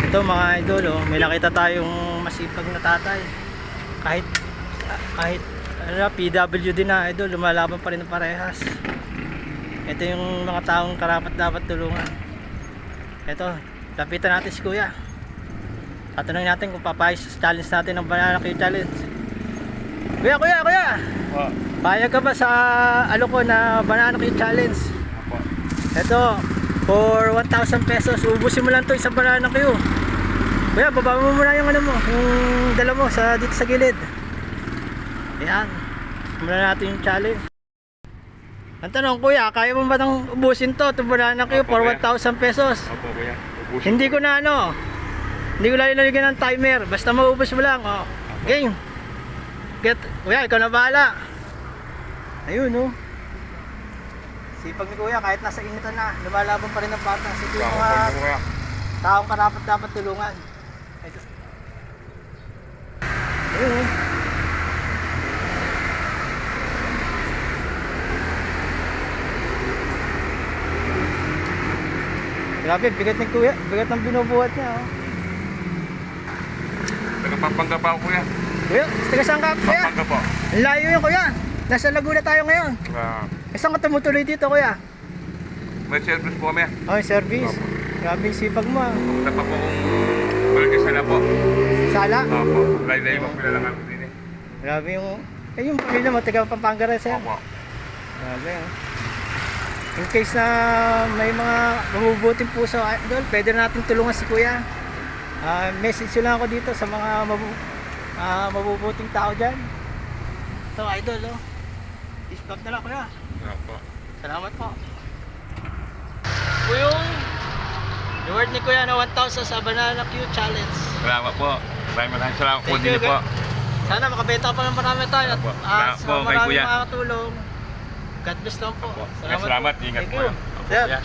Ito mga idol, oh, may nakita tayong masipag na tatay. Kahit ano, PWD na idol, lumalaban pa rin ng parehas. Ito yung mga taong karapat dapat tulungan. Ito, lapitan natin si kuya. Tatanungin natin kung papayos sa challenge natin ng banana Q challenge. Kuya! Po. Payag ka ba sa ko na banana Q challenge? Opo. Ito, for 1,000 pesos, ubusin mo lang to isang banana Q. Kuya, baba mo muna yung ano mo, yung dala mo sa, dito sa gilid. Ayan, muna natin yung challenge. Ang tanong kuya, kaya mo ba nang ubusin to, itong banana Q for 1,000 pesos? Opo kuya. Ubusin. Hindi ko na ano, hindi ko lalagyan ng timer, basta maubos mo lang. Oh. Game. Kuya, ikaw na bahala. Ayun oh. Sipag ni kuya, kahit nasa initan na, lumalaban pa rin ang bata. Ito yung mga kuya. taong karapat dapat tulungan. Ito. Ayun oh. Grabe, bigat ng kuya, bigat ng binubuhat niya oh. Nagpapangga pa ako kuya. Kuya, taga saan ka kuya? Papangga po. Ang layo yun kuya. Nasa Laguna tayo ngayon. Saan ka tumutuloy dito kuya? May service po kami. Oh, service. Opo. Grabe yung sipag mo ah. Punta pa po kung balik sala po. Sala? Opo. Laylay mo pila lang ako din eh. Grabe yung... yung pamilya mo, taga Pampanga rin sa'yo. Opo. Grabe ah. In case na may mga mabubuting puso, idol, pwede na natin tulungan si kuya. Message lang ako dito sa mga mabubuting tao dyan. Ito idol oh. Isbab na lang kuya. Opo. Salamat po. Yung reward ni kuya na 1,000 sa banana Q challenge. Salamat po. Maraming salamat po Thank din you, po. Sana makabenta pa ng marami tayo at Opo. sa Salamat po kay maraming kuya. makakatulong. God bless lang po. Salamat. Ingat Thank po. you. Opo, Sir. kuya.